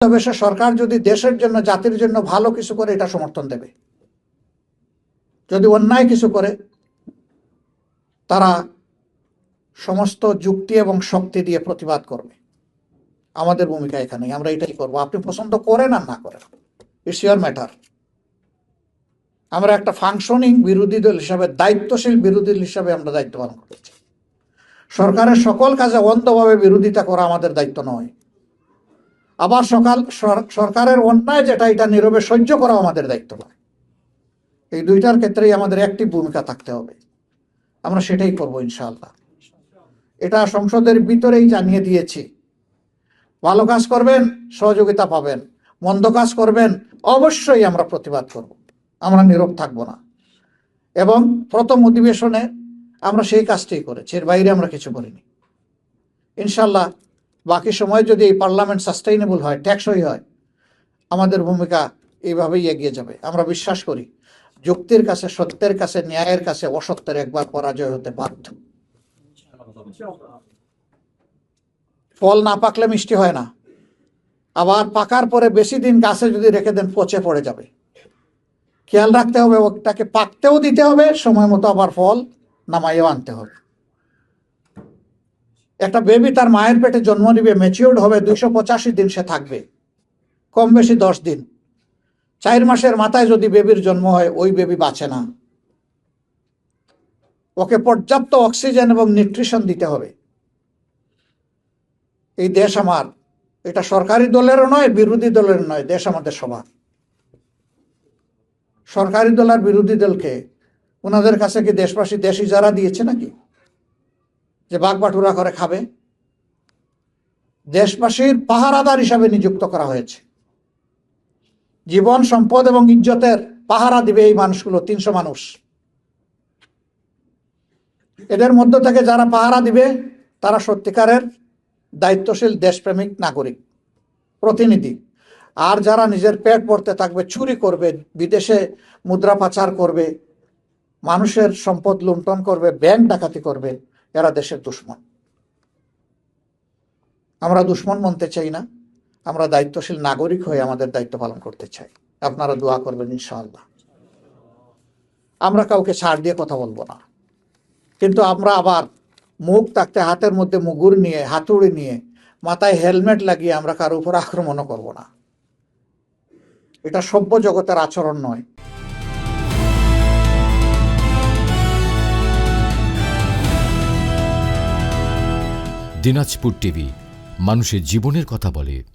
তবে সে সরকার যদি দেশের জন্য জাতির জন্য ভালো কিছু করে এটা সমর্থন দেবে, যদি অন্যায় কিছু করে তারা সমস্ত যুক্তি এবং শক্তি দিয়ে প্রতিবাদ করবে। আমাদের ভূমিকা এখানে আমরা এটাই করব। আপনি পছন্দ করেন আর না করেন, ইটস ইয়োর ম্যাটার। আমরা একটা ফাংশনিং বিরোধী দল হিসাবে, দায়িত্বশীল বিরোধী দল হিসাবে আমরা দায়িত্ব পালন করছি। সরকারের সকল কাজে অন্ধভাবে বিরোধিতা করা আমাদের দায়িত্ব নয়। আবার সরকারের অন্যায় যেটা, এটা নীরবে সহ্য করা আমাদের দায়িত্ব নয়। এই দুইটার ক্ষেত্রেই আমাদের একটি ভূমিকা থাকতে হবে। আমরা সেটাই করব ইনশাআল্লাহ। এটা সংসদের ভিতরেই জানিয়ে দিয়েছি। ভালো কাজ করবেন, সহযোগিতা পাবেন। মন্দ কাজ করবেন, অবশ্যই আমরা প্রতিবাদ করব। আমরা নীরব থাকব না। এবং প্রথম অধিবেশনে আমরা সেই কাজটাই করেছি, এর বাইরে আমরা কিছু করিনি। ইনশাআল্লাহ বাকি সময় যদি এই পার্লামেন্ট সাস্টেইনেবল হয়, টেকসই হয়, আমাদের ভূমিকা এইভাবেই এগিয়ে যাবে। আমরা বিশ্বাস করি যুক্তির কাছে, সত্যের কাছে, ন্যায়ের কাছে অসত্যের একবার পরাজয় হতে বাধ্য। ফল না পাকলে মিষ্টি হয় না। আবার পাকার পরে বেশি দিন গাছে যদি রেখে দেন পচে পড়ে যাবে। খেয়াল রাখতে হবে, ওটাকে পাকতেও দিতে হবে, সময় মতো আবার ফল নামাইও আনতে হবে। একটা বেবি তার মায়ের পেটে জন্ম নিবে, ম্যাচিউরড হবে 285 দিন সে থাকবে, কম বেশি 10 দিন। 4 মাসের মাথায় যদি বেবির জন্ম হয়, ওই বেবি বাঁচে না। ওকে পর্যাপ্ত অক্সিজেন এবং নিউট্রিশন দিতে হবে। এই দেশ আমার, এটা সরকারি দলেরও নয়, বিরোধী দলের নয়, দেশ আমাদের সবার। সরকারি দল আর বিরোধী দলকে ওনাদের কাছে কি দেশবাসী দেশ ইজারা দিয়েছে নাকি যে বাগবাটুরা করে খাবে? দেশবাসীর পাহারাদার হিসাবে নিযুক্ত করা হয়েছে। জীবন, সম্পদ এবং ইজ্জতের পাহারা দিবে এই মানুষগুলো, 300 মানুষ। এদের মধ্য থেকে যারা পাহারা দিবে তারা সত্যিকারের দায়িত্বশীল দেশপ্রেমিক নাগরিক, প্রতিনিধি। আর যারা নিজের পেট ভরতে থাকবে, চুরি করবে, বিদেশে মুদ্রা পাচার করবে, মানুষের সম্পদ লুণ্ঠন করবে, ব্যাংক ডাকাতি করবে, এরা দেশের দুশ্মন। আমরা দুশ্মন মানতে চাই না। আমরা দায়িত্বশীল নাগরিক হয়ে আমাদের দায়িত্ব পালন করতে চাই। আপনারা দোয়া করবেন ইনশাআল্লাহ। আমরা কাউকে ছাড় দিয়ে কথা বলবো না, কিন্তু আমরা আবার মুখ থাকতে হাতের মধ্যে মুগুর নিয়ে, হাতুড়ি নিয়ে, মাথায় হেলমেট লাগিয়ে আমরা কারো উপর আক্রমণও করব না। এটা সভ্য জগতের আচরণ নয়। দিনাজপুর টিভি, মানুষের জীবনের কথা বলে।